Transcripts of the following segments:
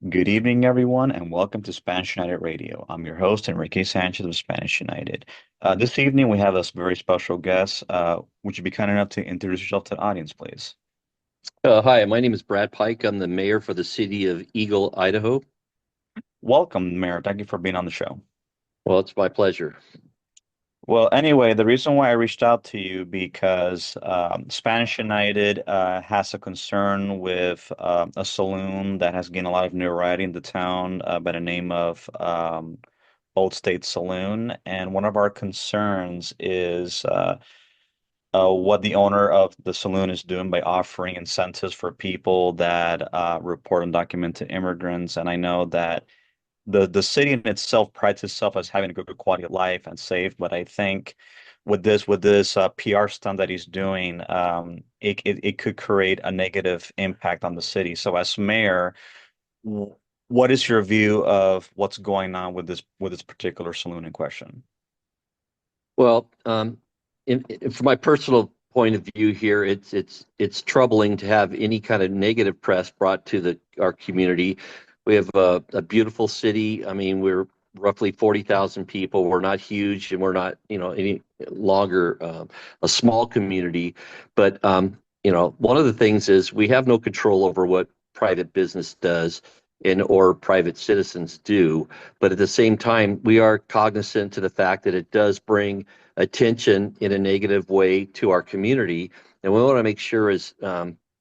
Good evening, everyone, and welcome to Spanish United Radio. I'm your host, Enrique Sanchez of Spanish United. This evening, we have a very special guest. Would you be kind enough to introduce yourself to the audience, please? Hi, my name is Brad Pike. I'm the mayor for the city of Eagle, Idaho. Welcome, Mayor. Thank you for being on the show. Well, it's my pleasure. Well, anyway, the reason why I reached out to you because Spanish United has a concern with a saloon that has gained a lot of notoriety in the town by the name of Old State Saloon, and one of our concerns is what the owner of the saloon is doing by offering incentives for people that report undocumented immigrants. And I know that the city in itself prides itself as having a good quality of life and safe, but I think with this PR stunt that he's doing, it could create a negative impact on the city. So as mayor, w- what is your view of what's going on with this particular saloon in question? Well, from my personal point of view here, it's troubling to have any kind of negative press brought to our community. We have a beautiful city. I mean, we're roughly 40,000 people. We're not huge, and we're not, any longer a small community. But one of the things is we have no control over what private business does and or private citizens do. But at the same time, we are cognizant to the fact that it does bring attention in a negative way to our community. And we want to make sure is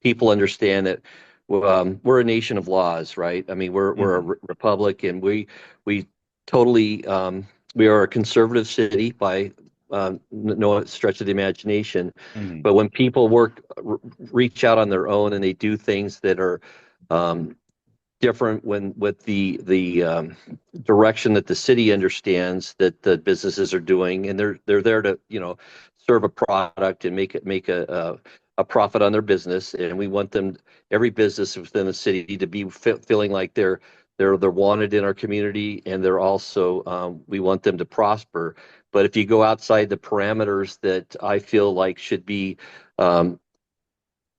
people understand that we're a nation of laws, right? I mean, we're a Hmm. republic, and we totally we are a conservative city by no stretch of the imagination. Hmm. But when people reach out on their own and they do things that are um, different when with the direction that the city understands that the businesses are doing, and they're there to serve a product and make a profit on their business, and we want them every business within the city to be feeling like they're wanted in our community, and they're also we want them to prosper. But if you go outside the parameters that I feel like should be um,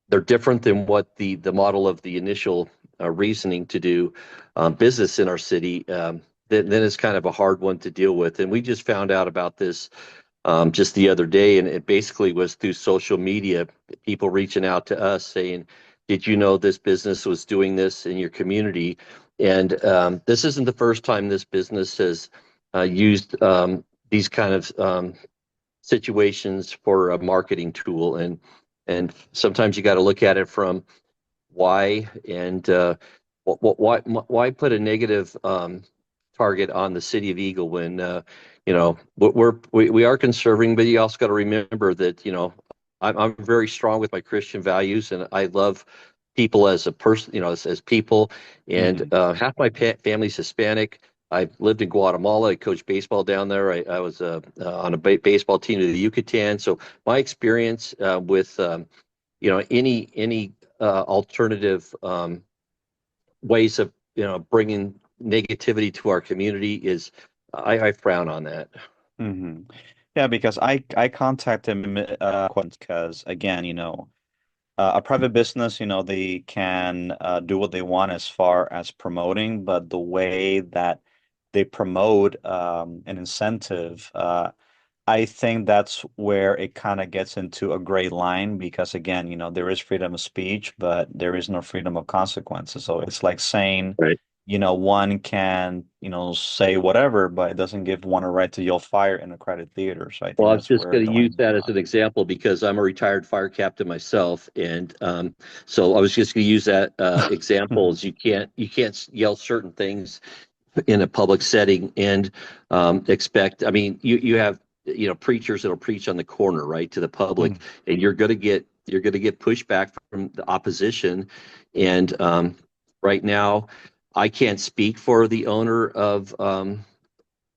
they're different than what the model of the initial reasoning to do business in our city. Then it's kind of a hard one to deal with. And we just found out about this just the other day, and it basically was through social media, people reaching out to us saying, "Did you know this business was doing this in your community?" And this isn't the first time this business has used these kind of situations for a marketing tool, and sometimes you got to look at it from why and why put a negative target on the city of Eagle when we are conserving, but you also got to remember that I'm very strong with my Christian values, and I love people as a person, as people. And Hmm. half my family's Hispanic. I lived in Guatemala. I coached baseball down there. I was on a baseball team to the Yucatan. So my experience with any alternative ways of bringing negativity to our community is I frown on that. Hmm. Yeah, because I contacted him because again, a private business, they can do what they want as far as promoting, but the way that they promote an incentive, I think that's where it kind of gets into a gray line because again, there is freedom of speech, but there is no freedom of consequences. So it's like saying, Right. one can, say whatever, but it doesn't give one a right to yell fire in a crowded theater. So I Well, think I was that's just where going the to line use is that as drawn. an example because I'm a retired fire captain myself, and so I was just going to use that example. Is you can't yell certain things in a public setting and expect. I mean, you have preachers that'll preach on the corner, right, to the public, Mhm. and you're going to get pushback from the opposition. And right now, I can't speak for the owner of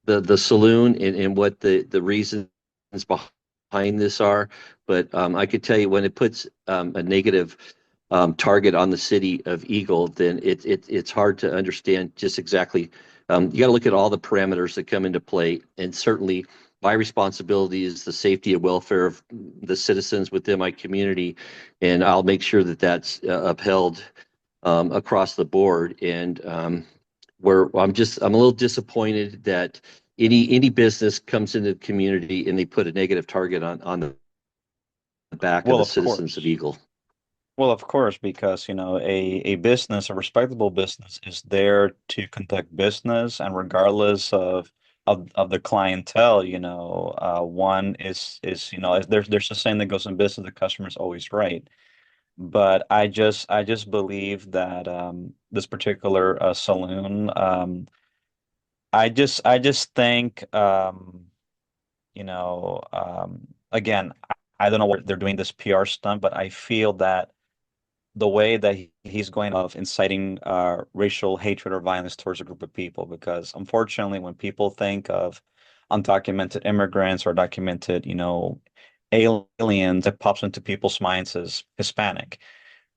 the saloon and what the reasons behind this are, but I could tell you when it puts a negative target on the city of Eagle, then it's hard to understand just exactly. You got to look at all the parameters that come into play, and certainly my responsibility is the safety and welfare of the citizens within my community, and I'll make sure that that's upheld across the board. And where I'm a little disappointed that any business comes into the community and they put a negative target on the back of Well, the of citizens of course. Eagle. Well, of course, because a business, a respectable business, is there to conduct business, and regardless of the clientele, one is there's a saying that goes in business, the customer is always right. But I just believe that this particular saloon, I just think again, I don't know what they're doing this PR stunt, but I feel that the way that he's going of inciting racial hatred or violence towards a group of people, because unfortunately, when people think of undocumented immigrants or documented, aliens, it pops into people's minds as Hispanic.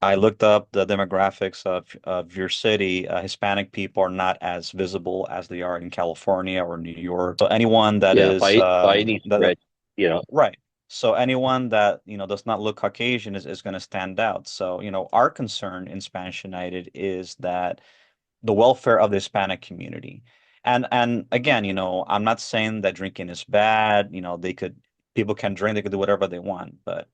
I looked up the demographics of your city. Hispanic people are not as visible as they are in California or New York. So anyone that Yeah, is by any that stretch, you know. right. So anyone that, does not look Caucasian is going to stand out. So, our concern in Spanish United is that the welfare of the Hispanic community. And again, I'm not saying that drinking is bad. People can drink, they could do whatever they want. But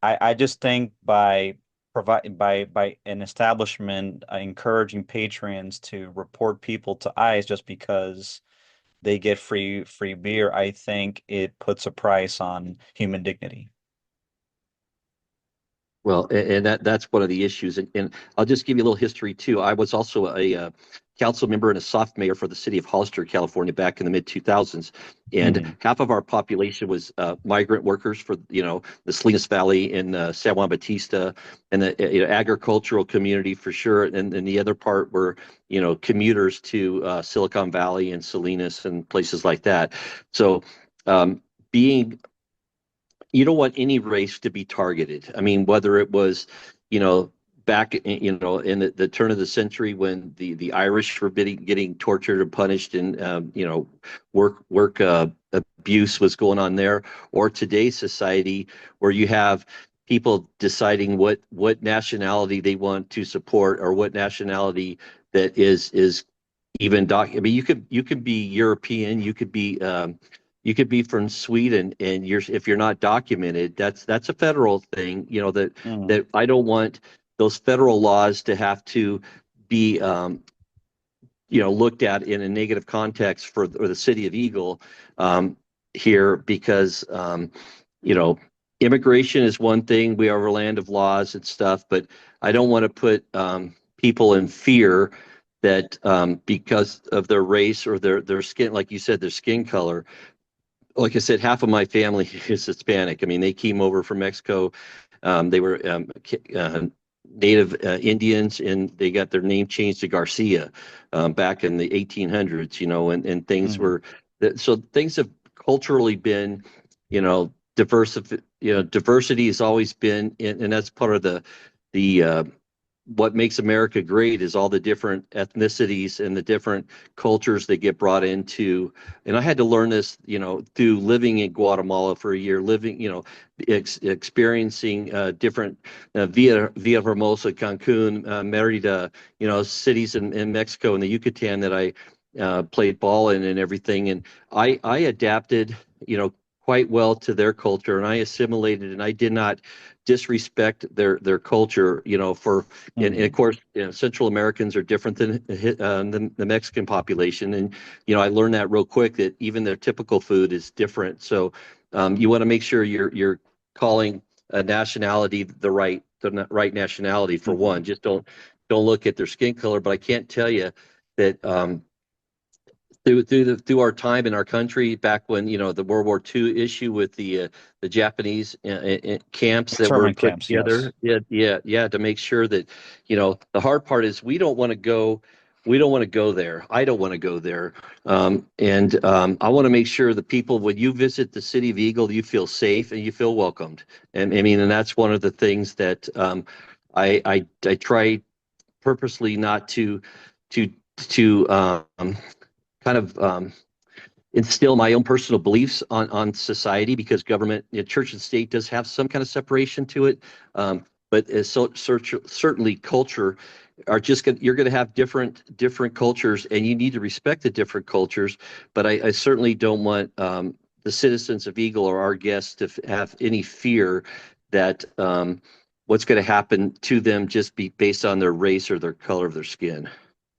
I just think by an establishment encouraging patrons to report people to ICE just because they get free beer, I think it puts a price on human dignity. Well, and that's one of the issues. And I'll just give you a little history too. I was also a council member and a soft mayor for the city of Hollister, California, back in the mid 2000s. And Hmm. half of our population was migrant workers for the Salinas Valley in San Juan Bautista, and the agricultural community for sure. And the other part were commuters to Silicon Valley and Salinas and places like that. So um, being you don't want any race to be targeted. I mean, whether it was, you know, back in the turn of the century when the Irish were getting tortured and punished, and work abuse was going on there, or today's society where you have people deciding what nationality they want to support, or what nationality that is even I mean, you could be European, you could be from Sweden, and if you're not documented, that's a federal thing. That Hmm. that I don't want those federal laws to have to be looked at in a negative context for the city of Eagle here, because you know immigration is one thing. We are a land of laws and stuff, but I don't want to put people in fear that because of their race or their skin, like you said, their skin color. Like I said, half of my family is Hispanic. I mean, they came over from Mexico. They were native Indians, and they got their name changed to Garcia back in the 1800s. And things Hmm. were so things have culturally been, diversity has always been, and that's part of the what makes America great is all the different ethnicities and the different cultures that get brought into. And I had to learn this, through living in Guatemala for a year, living, experiencing different Villahermosa, Cancun, Merida, cities in Mexico and the Yucatan that I played ball in and everything. And I adapted, quite well to their culture, and I assimilated, and I did not disrespect their culture, and of Hmm. course, Central Americans are different than the Mexican population, and I learned that real quick that even their typical food is different. So you want to make sure you're calling a nationality the right nationality for one. Hmm. Just don't look at their skin color. But I can't tell you that through our time in our country back when the World War II issue with the Japanese camps that were Internment put camps, yes. together. Yeah, yeah, yeah, to make sure that the hard part is we don't want to go there. I don't want to go there. And I want to make sure the people, when you visit the city of Eagle, you feel safe and you feel welcomed. And I mean, and that's one of the things that I try purposely not to kind of instill my own personal beliefs on society, because government, church and state does have some kind of separation to it. but certainly culture are just going you're going to have different cultures, and you need to respect the different cultures. But I certainly don't want the citizens of Eagle or our guests to have any fear that what's going to happen to them just be based on their race or their color of their skin.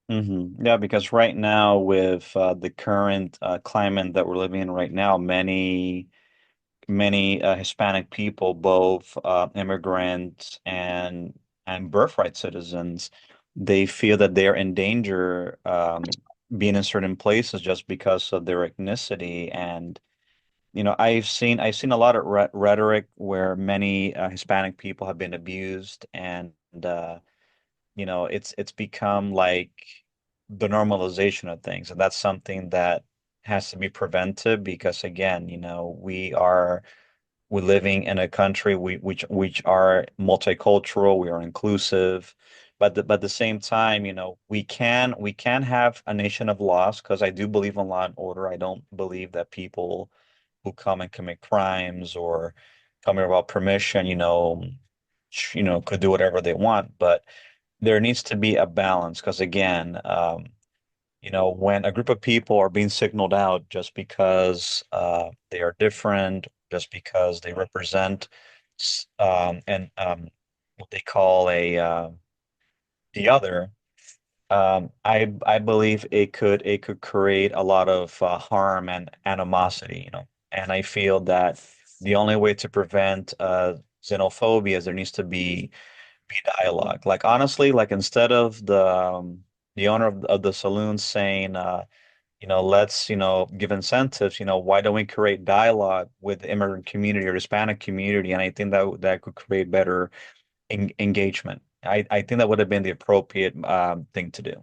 Yeah, because right now with the current climate that we're living in right now, many Hispanic people, both immigrants and birthright citizens, they feel that they're in danger being in certain places just because of their ethnicity. And I've seen a lot of rhetoric where many Hispanic people have been abused, and uh, it's become like the normalization of things, and that's something that has to be prevented because again, we're living in a country which are multicultural, we are inclusive, but at the same time, we can have a nation of laws because I do believe in law and order. I don't believe that people who come and commit crimes or come here without permission, could do whatever they want. But there needs to be a balance because again, when a group of people are being signaled out just because they are different, just because they represent and what they call the other, I believe it could create a lot of harm and animosity. And I feel that the only way to prevent xenophobia is there needs to be dialogue. Like honestly, like instead of the owner of the saloon saying, let's give incentives. Why don't we create dialogue with the immigrant community or Hispanic community? And I think that could create better engagement. I think that would have been the appropriate thing to do.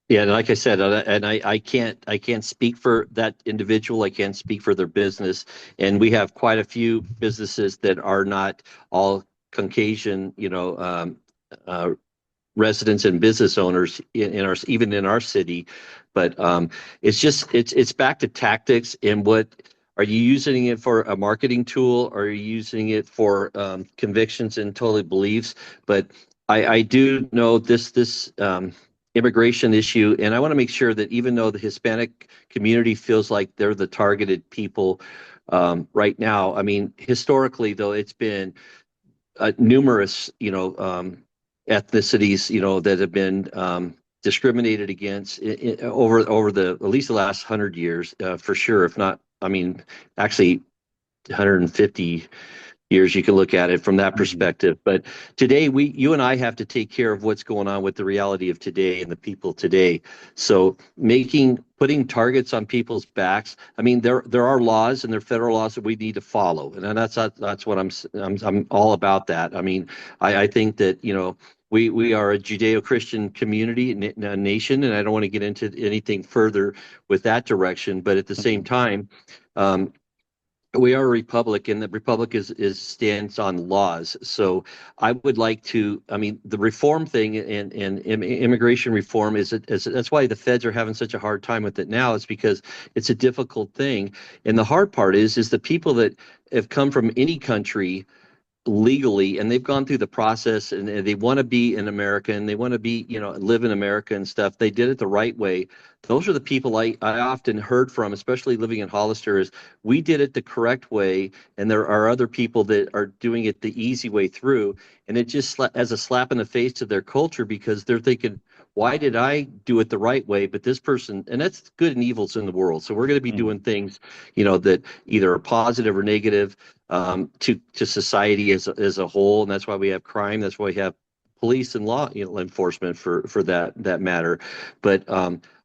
Yeah, and like I said, and I can't speak for that individual. I can't speak for their business, and we have quite a few businesses that are not all Caucasian, uh, residents and business owners in our even in our city. But it's back to tactics and what are you using it for a marketing tool, or are you using it for convictions and totally beliefs? But I do know this immigration issue, and I want to make sure that even though the Hispanic community feels like they're the targeted people right now, I mean historically though it's been numerous, ethnicities, that have been discriminated against over the at least the last 100 years, for sure. If not, I mean, actually, 150 years you can look at it from that Mhm. perspective. But today you and I have to take care of what's going on with the reality of today and the people today. So putting targets on people's backs, I mean, there are laws, and there are federal laws that we need to follow, and that's what I'm all about. That, I mean, I think that we are a Judeo-Christian community, nation, and I don't want to get into anything further with that direction. But at the same Mhm. time, um, we are a republic, and the republic is stands on laws. So I would like to, I mean, the reform thing and immigration reform is that's why the feds are having such a hard time with it now. It's because it's a difficult thing, and the hard part is the people that have come from any country legally, and they've gone through the process, and they want to be in America, and they want to be, live in America and stuff. They did it the right way. Those are the people I often heard from, especially living in Hollister, is we did it the correct way, and there are other people that are doing it the easy way through, and it just as a slap in the face to their culture, because they're thinking, why did I do it the right way, but this person, and that's good and evils in the world. So we're going to be Mhm. doing things, that either are positive or negative, to society as a whole, and that's why we have crime. That's why we have police and law, enforcement for that matter. But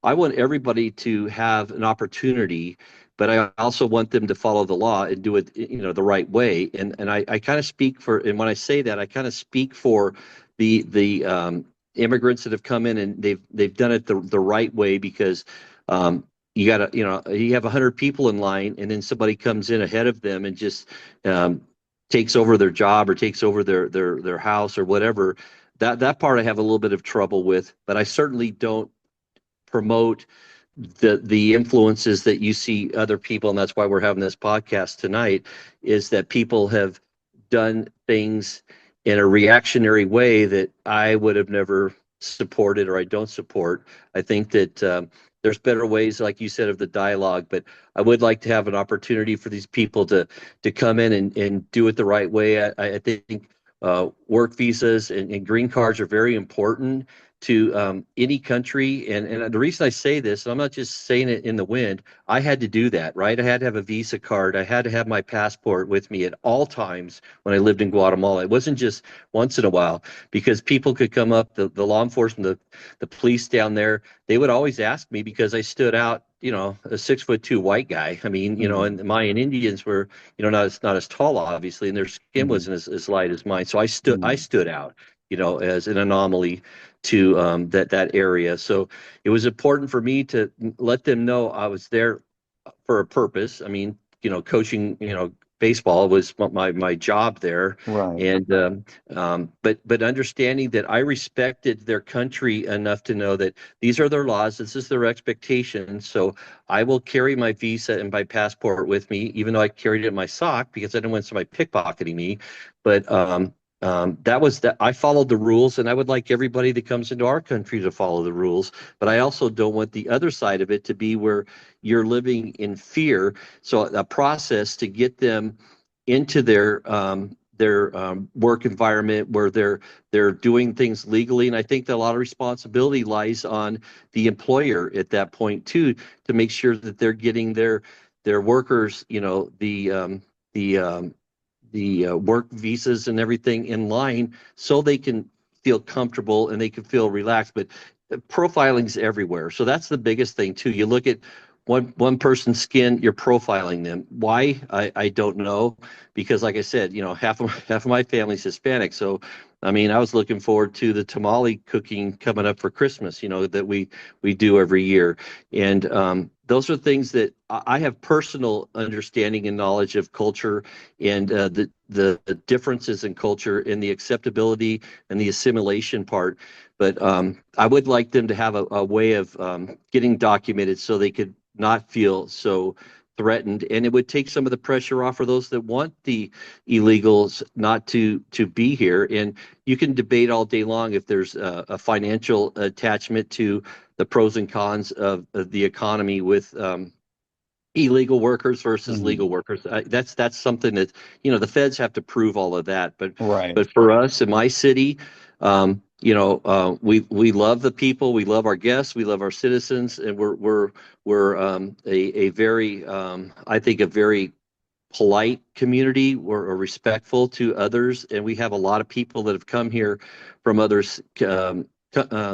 I want everybody to have an opportunity, but I also want them to follow the law and do it, the right way. And I kind of speak for, and when I say that, I kind of speak for the immigrants that have come in, and they've done it the right way, because um, you got to, you have 100 people in line, and then somebody comes in ahead of them and just um, takes over their job or takes over their house or whatever. That part I have a little bit of trouble with, but I certainly don't promote the influences that you see other people, and that's why we're having this podcast tonight, is that people have done things in a reactionary way that I would have never supported or I don't support. I think that there's better ways, like you said, of the dialogue, but I would like to have an opportunity for these people to come in and do it the right way. I think work visas and green cards are very important to any country. And the reason I say this, and I'm not just saying it in the wind, I had to do that, right? I had to have a visa card. I had to have my passport with me at all times when I lived in Guatemala. It wasn't just once in a while because people could come up, the law enforcement, the police down there, they would always ask me because I stood out, a 6'2" white guy. I mean, Hmm. and the Mayan Indians were, not as tall, obviously, and their skin Hmm. wasn't as light as mine. So I Hmm. stood out, as an anomaly to that area. So it was important for me to let them know I was there for a purpose. I mean, coaching, baseball was my job there, Right. and but understanding that I respected their country enough to know that these are their laws, this is their expectation. So I will carry my visa and my passport with me, even though I carried it in my sock because I didn't want somebody pickpocketing me. But that was that I followed the rules, and I would like everybody that comes into our country to follow the rules. But I also don't want the other side of it to be where you're living in fear. So a process to get them into their work environment where they're doing things legally, and I think that a lot of responsibility lies on the employer at that point too, to make sure that they're getting their workers, the work visas and everything in line so they can feel comfortable and they can feel relaxed. But profiling's everywhere. So that's the biggest thing too. You look at one person's skin, you're profiling them. Why? I don't know. Because like I said, half of my family's Hispanic. So I mean, I was looking forward to the tamale cooking coming up for Christmas, that we do every year. And those are things that I have personal understanding and knowledge of culture and the differences in culture and the acceptability and the assimilation part. But I would like them to have a way of getting documented so they could not feel so threatened, and it would take some of the pressure off for those that want the illegals not to be here. And you can debate all day long if there's a financial attachment to the pros and cons of the economy with illegal workers versus Hmm. legal workers. That's something that the feds have to prove all of that. But Right. but for us in my city, we love the people, we love our guests, we love our citizens, and we're a very I think a very polite community. We're respectful to others, and we have a lot of people that have come here from other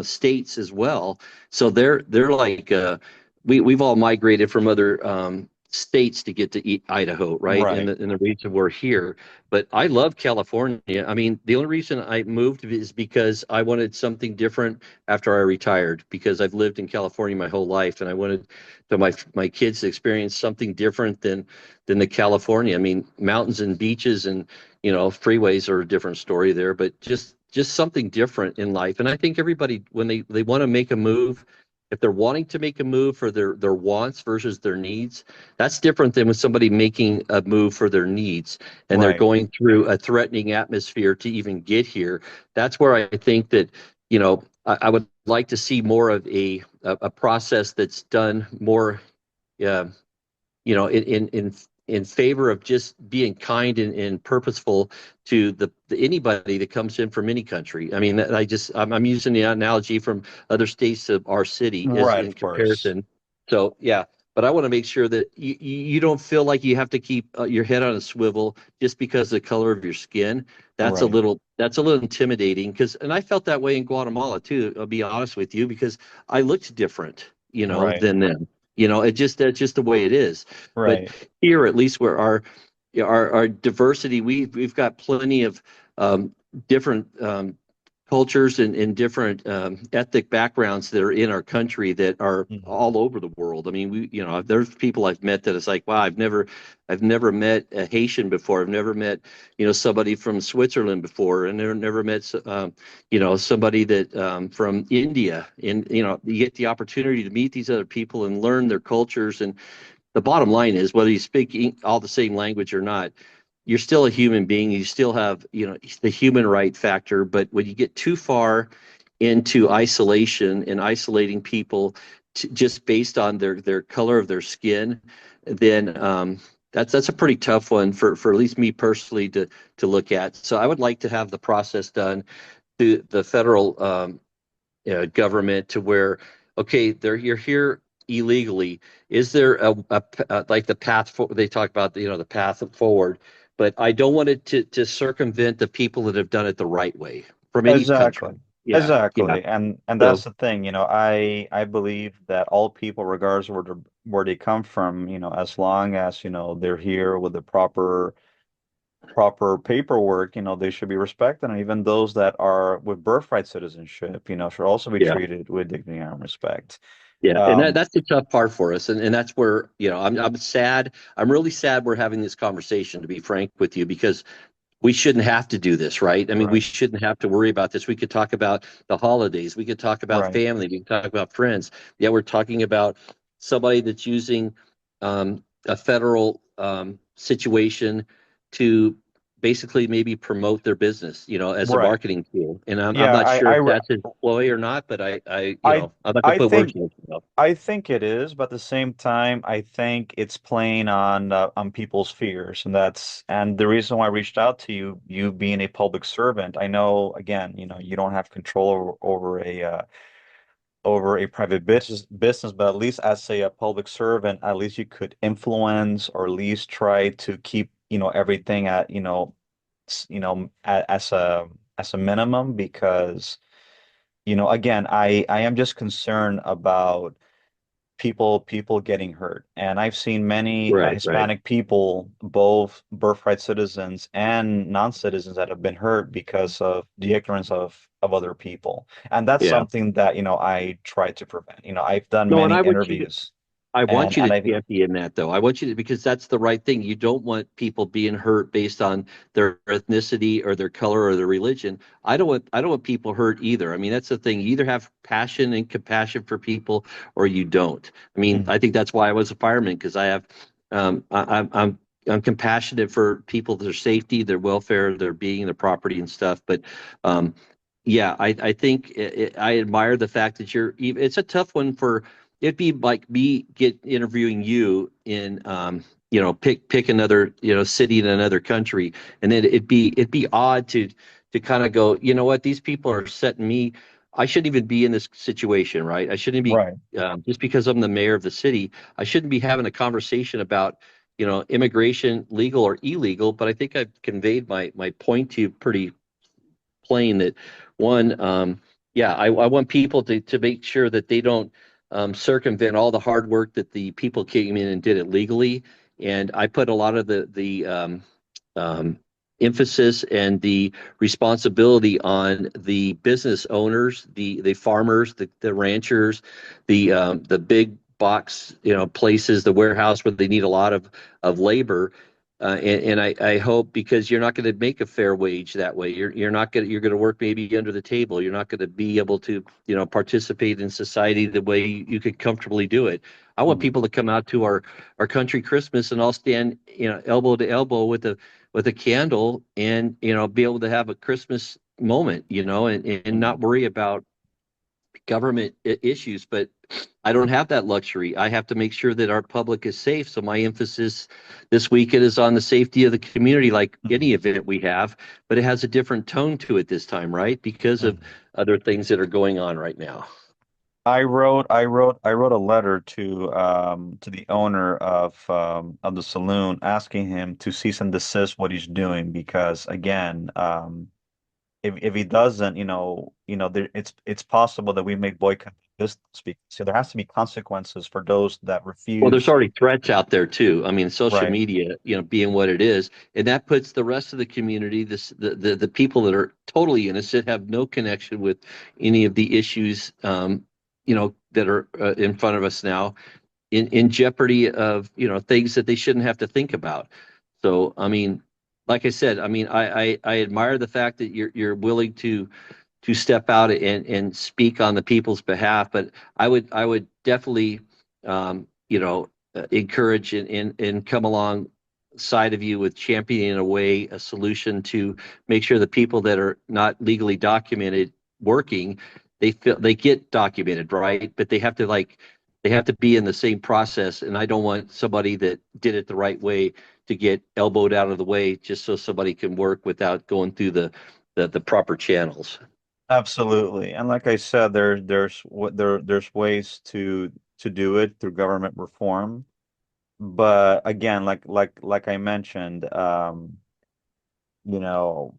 states as well. So they're like we've all migrated from other states to get to Idaho, right? In Right. the reason we're here. But I love California. I mean, the only reason I moved is because I wanted something different after I retired, because I've lived in California my whole life, and I wanted to my kids to experience something different than the California. I mean, mountains and beaches and freeways are a different story there, but just something different in life. And I think everybody, when they want to make a move, if they're wanting to make a move for their wants versus their needs, that's different than with somebody making a move for their needs and they're Right. going through a threatening atmosphere to even get here. That's where I think that I would like to see more of a process that's done more uh, in favor of just being kind and purposeful to the anybody that comes in from any country. I mean, I'm using the analogy from other states of our city as Right. in Of course. comparison. So yeah, but I want to make sure that you don't feel like you have to keep your head on a swivel just because of the color of your skin. Right. That's a little intimidating and I felt that way in Guatemala too. I'll be honest with you because I looked different, Right. than them. That's just the way it is. But Right. here, at least where our diversity, we've got plenty of um, different cultures and different ethnic backgrounds that are in our country that are Hmm. all over the world. I mean, there's people I've met that it's like, wow, I've never met a Haitian before. I've never met, somebody from Switzerland before, and never met, somebody that from India. And you get the opportunity to meet these other people and learn their cultures. And the bottom line is, whether you speak all the same language or not, you're still a human being. You still have, the human right factor. But when you get too far into isolation and isolating people just based on their color of their skin, then that's a pretty tough one for at least me personally to look at. So I would like to have the process done to the federal government to where, okay, you're here illegally. Is there like the path they talk about, the path forward, but I don't want it to circumvent the people that have done it the right way from any country. Exactly. Yeah, yeah. Exactly. And that's So the thing, I believe that all people, regardless of where they come from, as long as, they're here with the proper paperwork, they should be respected. And even those that are with birthright citizenship, should also be yeah. treated with dignity and respect. Yeah, and Um, that's the tough part for us, and that's where I'm sad. I'm really sad we're having this conversation, to be frank with you, because we shouldn't have to do this, right? I mean, we right, shouldn't have to worry about this. We could talk about the holidays. We could talk about right, family. We could talk about friends. Yeah, we're talking about somebody that's using a federal situation to basically maybe promote their business, as a right. marketing tool. And I'm Yeah, not sure if that's his ploy or not, but I, I'm not gonna I put words think in his mouth. I think it is, but at the same time, I think it's playing on people's fears, and the reason why I reached out to you, you being a public servant. I know, again, you don't have control over a private business, but at least as a public servant, at least you could influence or at least try to keep everything at as a minimum because again, I am just concerned about people getting hurt. And I've seen many Right, right. Hispanic people, both birthright citizens and non-citizens, that have been hurt because of the ignorance of other people. And that's Yeah. something that, I try to prevent. I've done No, and many I want you to interviews I want and you and to I champion that, though. I want you to, because that's the right thing. You don't want people being hurt based on their ethnicity or their color or their religion. I don't want people hurt either. I mean, that's the thing. You either have passion and compassion for people or you don't. I mean, I Mhm, think that's why I was a fireman, because I have I'm compassionate for people, their safety, their welfare, their being, their property and stuff. But um, yeah, I think I admire the fact that it's a tough one for. It'd be like me interviewing you in pick another city in another country, and then it'd be odd to kind of go, you know what, these people are setting me. I shouldn't even be in this situation, right? I shouldn't be, right. just because I'm the mayor of the city. I shouldn't be having a conversation about immigration, legal or illegal. But I think I've conveyed my point to you pretty plain, that one, yeah, I want people to make sure that they don't circumvent all the hard work that the people came in and did it legally. And I put a lot of the um, emphasis and the responsibility on the business owners, the farmers, the ranchers, the big box places, the warehouse where they need a lot of labor. And I hope, because you're not going to make a fair wage that way. You're going to work maybe under the table. You're not going to be able to participate in society the way you could comfortably do it. I want Mhm, people to come out to our country Christmas and all stand elbow to elbow with a candle, and be able to have a Christmas moment, and not mhm, worry about government issues. But I don't have that luxury. I have to make sure that our public is safe. So my emphasis this weekend is on the safety of the community, like any mhm, event we have, but it has a different tone to it this time, right? Because of mhm. other things that are going on right now. I wrote a letter to the owner of the saloon asking him to cease and desist what he's doing because again, if he doesn't, it's possible that we may boycott this speak. So there has to be consequences for those that Well, there's refuse. already threats out there too. I mean, social Right. media, being what it is, and that puts the rest of the community, the people that are totally innocent, have no connection with any of the issues, that are in front of us now, in jeopardy of things that they shouldn't have to think about. So, I mean, like I said, I mean, I admire the fact that you're willing to step out and speak on the people's behalf. But I would definitely encourage and come along side of you with championing away a solution to make sure the people that are not legally documented working, they get documented, right? But they have to be in the same process. And I don't want somebody that did it the right way to get elbowed out of the way just so somebody can work without going through the proper channels. Absolutely. And like I said, there's ways to do it through government reform. But again, like I mentioned, you know,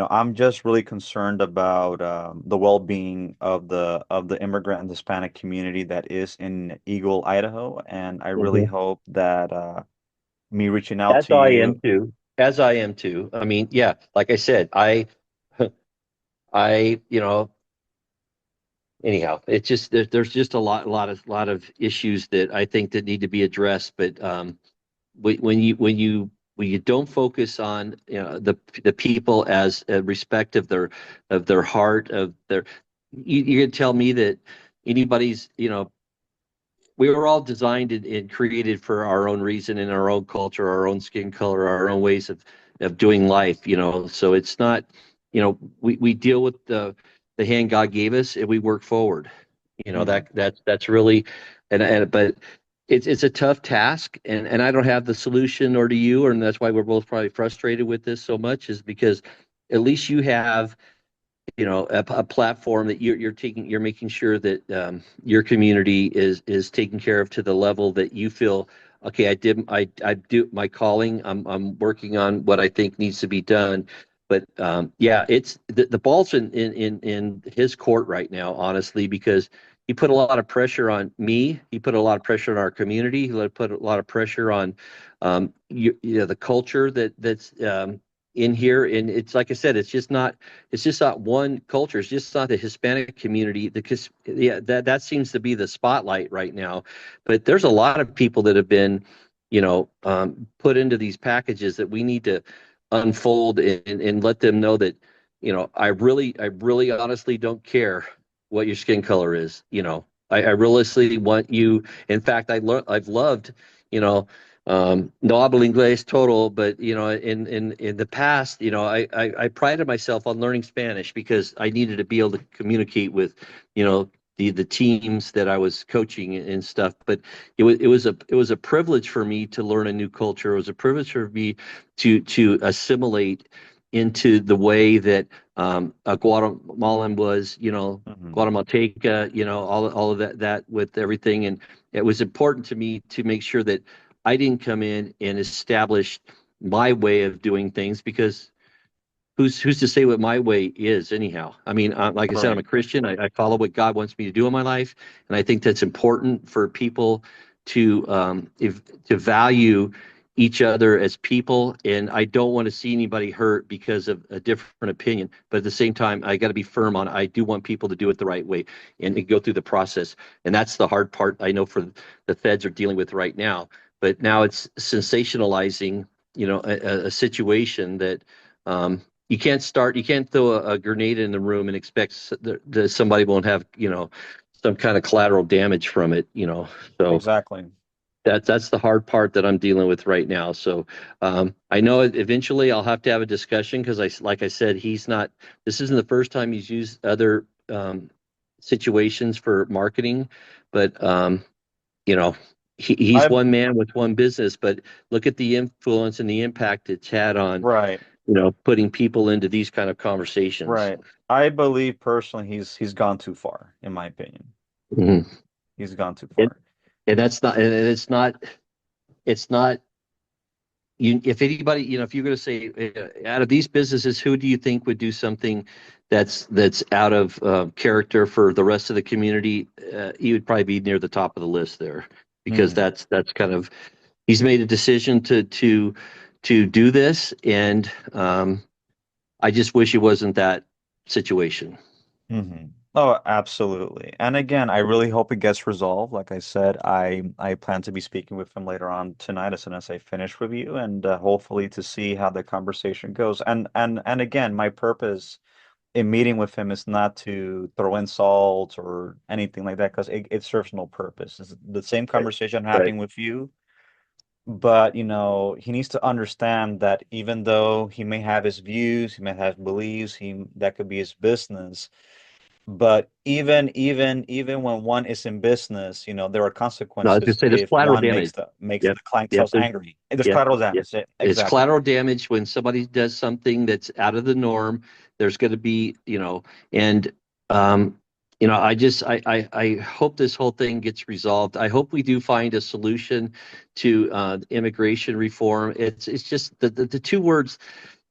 I'm just really concerned about the well-being of the immigrant and Hispanic community that is in Eagle, Idaho, and I really Mhm. hope that me reaching out As to I am you. too. As I am too. I mean, yeah, like I said, you know, anyhow, it's just there's just lot of issues that I think that need to be addressed. But when you don't focus on, the people as a respect of their heart of their, you're gonna tell me that anybody's, we were all designed and created for our own reason in our own culture, our own skin color, our own ways of doing life, so it's not, we deal with the hand God gave us and we work forward. Mhm. That's really, and but it's a tough task, and I don't have the solution, nor do you, and that's why we're both probably frustrated with this so much, is because at least you have, a platform that you're making sure that your community is taken care of to the level that you feel, okay, I do my calling, I'm working on what I think needs to be done. But yeah, it's the ball's in his court right now, honestly, because he put a lot of pressure on me, he put a lot of pressure on our community, put a lot of pressure on the culture that's in here. And it's like I said, it's just not one culture. It's just not the Hispanic community. Because yeah, that seems to be the spotlight right now. But there's a lot of people that have been, put into these packages that we need to unfold and let them know that, I really honestly don't care what your skin color is. I realistically want you. In fact, I've loved, you know, no hablo inglés total, but in the past, I prided myself on learning Spanish because I needed to be able to communicate with, the teams that I was coaching and stuff. But it was a privilege for me to learn a new culture. It was a privilege for me to assimilate into the way that a Guatemalan was, Mhm. Guatemalteca, all of that with everything. And it was important to me to make sure that I didn't come in and establish my way of doing things, because who's to say what my way is anyhow? I mean, like I said, I'm a Right. Christian. I follow what God wants me to do in my life, and I think that's important for people to value each other as people. And I don't want to see anybody hurt because of a different opinion. But at the same time, I got to be firm on, I do want people to do it the right way and go through the process. And that's the hard part I know for the feds are dealing with right now. But now it's sensationalizing, a situation that um, you can't throw a grenade in the room and expect that somebody won't have, some kind of collateral damage from it, so Exactly. that's the hard part that I'm dealing with right now. So I know eventually I'll have to have a discussion, because like I said, this isn't the first time he's used other situations for marketing. But you know he's I one man with one business, but look at the influence and the impact it's had on, Right. putting people into these kind of conversations. Right. I believe personally he's gone too far, in my opinion. Mhm. He's gone too And, far. and that's not, and it's not, if anybody, if you're going to say, out of these businesses, who do you think would do something that's out of character for the rest of the community? He would probably be near the top of the list there, because Hmm. that's kind of, he's made a decision to do this. And I just wish it wasn't that situation. Hmm. Oh, absolutely. And again, I really hope it gets resolved. Like I said, I plan to be speaking with him later on tonight as soon as I finish with you, and hopefully to see how the conversation goes. And again, my purpose in meeting with him is not to throw insults or anything like that, because it serves no purpose. It's the same Right. conversation I'm Right. having with you. but he needs to understand that even though he may have his views, he may have beliefs, he that could be his business. But even when one is in business, there are No, I was going consequences to say there's if collateral one makes damage. the Yep. Yep. clientele's angry. And there's Yep. collateral Yep. damage. It's Exactly. collateral damage when somebody does something that's out of the norm. There's going to be, and um, I hope this whole thing gets resolved. I hope we do find a solution to immigration reform. It's just the two words.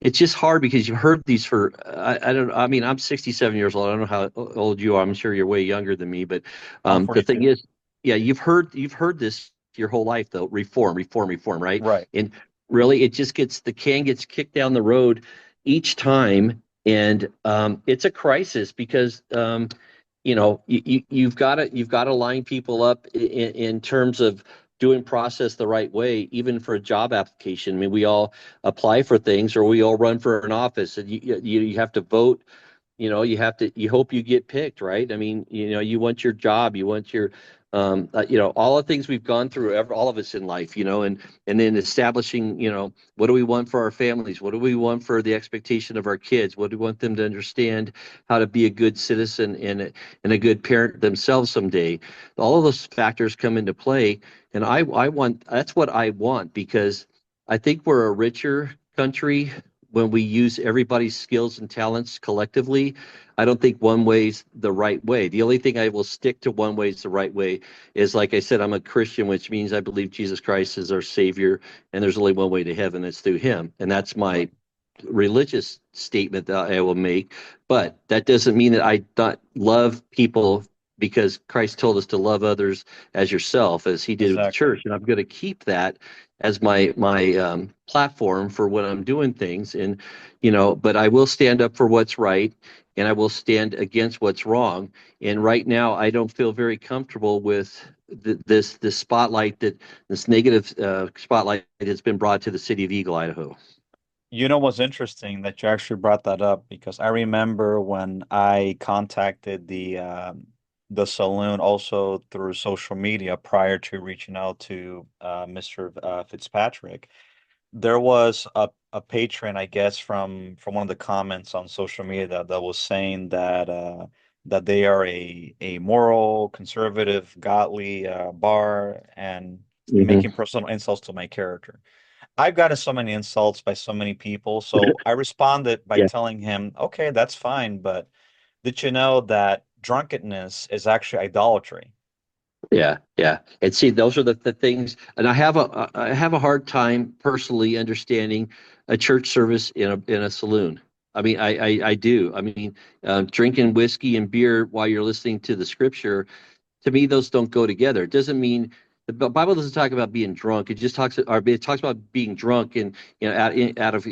It's just hard because you've heard these for I don't I mean I'm 67 years old. I don't know how old you are. I'm sure you're way younger than me, but I'm the thing 42. is, yeah, you've heard this your whole life though. Reform, reform, reform, right? Right. And really, it just gets the can gets kicked down the road each time, and it's a crisis because you've got to line people up in terms of doing process the right way, even for a job application. I mean, we all apply for things, or we all run for an office, and you have to vote. You hope you get picked, right? I mean, you want your job, you want your all the things we've gone through, all of us in life, and then establishing, what do we want for our families? What do we want for the expectation of our kids? What do we want them to understand how to be a good citizen and a good parent themselves someday? All of those factors come into play, and I want that's what I want, because I think we're a richer country when we use everybody's skills and talents collectively. I don't think one way's the right way. The only thing I will stick to one way's the right way is, like I said, I'm a Christian, which means I believe Jesus Christ is our Savior, and there's only one way to heaven. It's through Him, and that's my Right. religious statement that I will make. But that doesn't mean that I don't love people, because Christ told us to love others as yourself, as He did with the Exactly. church, and I'm going to keep that as my platform for when I'm doing things. And but I will stand up for what's right, and I will stand against what's wrong. And right now, I don't feel very comfortable with this spotlight, that this negative spotlight that's been brought to the city of Eagle, Idaho. What's interesting that you actually brought that up because I remember when I contacted the saloon also through social media prior to reaching out to Mr. Fitzpatrick. There was a patron, I guess, from one of the comments on social media that was saying that they are a moral, conservative, godly bar and Hmm. making personal insults to my character. I've gotten so many insults by so many people, so I responded by Yeah, telling him, "Okay, that's fine, but did you know that drunkenness is actually idolatry?" yeah, yeah. And see, those are the things. And I have a hard time personally understanding a church service in a saloon. I mean, I do. I mean, drinking whiskey and beer while you're listening to the scripture, to me, those don't go together. It doesn't mean the Bible doesn't talk about being drunk. It talks about being drunk, and out of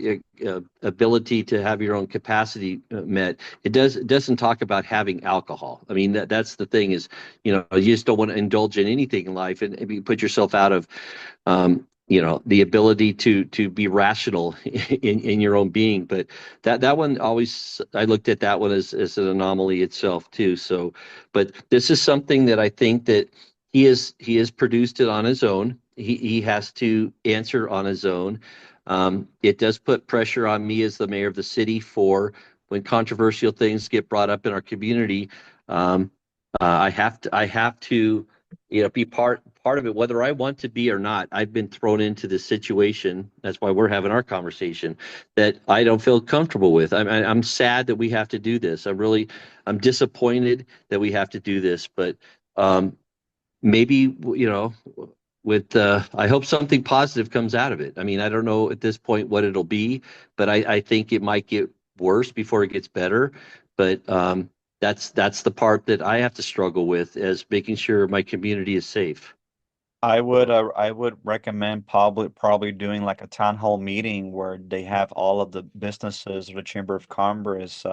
ability to have your own capacity met. It doesn't talk about having alcohol. I mean, that's the thing is, you just don't want to indulge in anything in life, and you put yourself out of the ability to be rational in your own being. But that one always, I looked at that one as an anomaly itself too. So, but this is something that I think that he has produced it on his own. He has to answer on his own. It does put pressure on me as the mayor of the city, for when controversial things get brought up in our community. Um, I have to be part of it, whether I want to be or not. I've been thrown into this situation. That's why we're having our conversation, that I don't feel comfortable with. I'm sad that we have to do this. I'm disappointed that we have to do this, but um, maybe with I hope something positive comes out of it. I mean, I don't know at this point what it'll be, but I think it might get worse before it gets better. But that's the part that I have to struggle with, as making sure my community is safe. I would recommend probably doing like a town hall meeting where they have all of the businesses of the Chamber of Commerce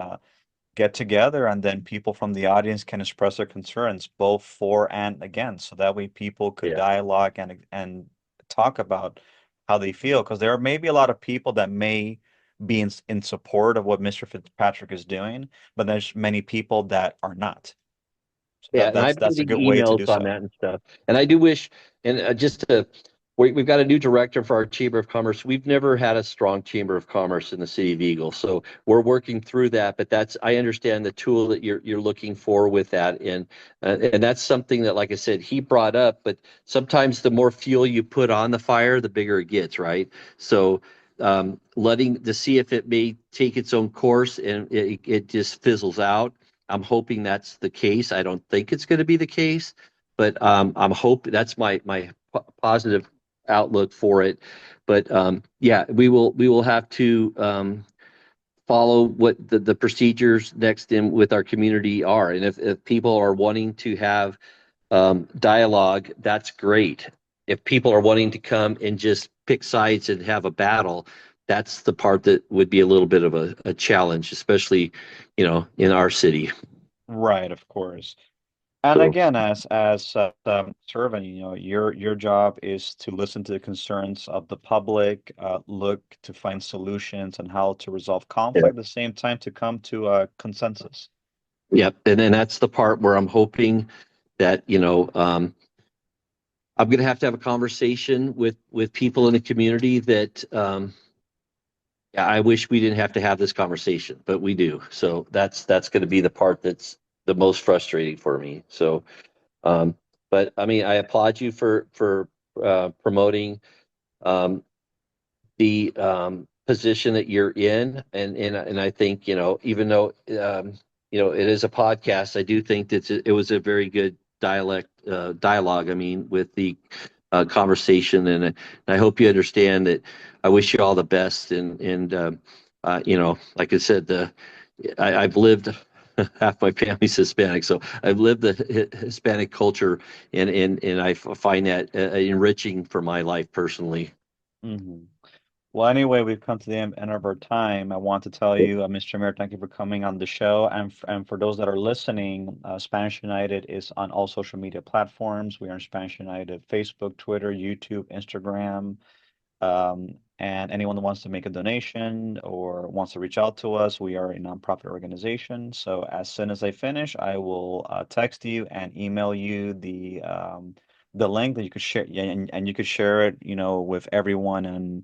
get together and then people from the audience can express their concerns both for and against. So that way people could Yeah. dialogue and talk about how they feel. Because there are maybe a lot of people that may be in support of what Mr. Fitzpatrick is doing, but there's many people that are not. So Yeah, and that's I've been that's a getting good way to emails do on so. that and stuff. And I do wish, and just to we've got a new director for our Chamber of Commerce. We've never had a strong Chamber of Commerce in the city of Eagle, so we're working through that. But I understand the tool that you're looking for with that, and that's something that, like I said, he brought up. But sometimes the more fuel you put on the fire, the bigger it gets, right? So letting to see if it may take its own course and it just fizzles out. I'm hoping that's the case. I don't think it's going to be the case, but I'm hoping that's my positive outlook for it. But yeah, we will have to follow what the procedures next in with our community are. And if people are wanting to have dialogue, that's great. If people are wanting to come and just pick sides and have a battle, that's the part that would be a little bit of a challenge, especially, in our city. Right, of course. And So again, as servant, your job is to listen to the concerns of the public, look to find solutions and how to resolve yeah. conflict, at the same time to come to a consensus. Yep. And then that's the part where I'm hoping that, I'm going to have a conversation with people in the community that yeah, I wish we didn't have to have this conversation, but we do. So that's going to be the part that's the most frustrating for me. So, um, but I mean, I applaud you for promoting um, the position that you're in, and I think, even though it is a podcast, I do think that it was a very good dialogue. I mean, with the conversation, and I hope you understand that I wish you all the best. And like I said, I've lived. Half my family's Hispanic, so I've lived the Hispanic culture, and I find that enriching for my life personally. Hmm. Well, anyway, we've come to the end of our time. I want to tell you, Mr. Mayor, thank you for coming on the show. And for those that are listening, Spanish United is on all social media platforms. We are on Spanish United, Facebook, Twitter, YouTube, Instagram. And anyone that wants to make a donation or wants to reach out to us, we are a nonprofit organization. So as soon as I finish, I will text you and email you the link that you could share, yeah, and you could share it, with everyone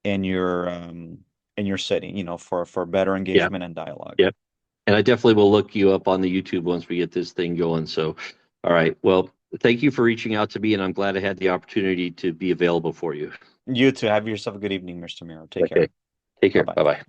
in your city, for better Yeah. engagement and dialogue. Yeah. And I definitely will look you up on the YouTube once we get this thing going. So, all right. Well, thank you for reaching out to me, and I'm glad I had the opportunity to be available for you. You too. Have yourself a good evening, Mr. Miro. Take care. Okay. Take care. Bye-bye. Bye bye.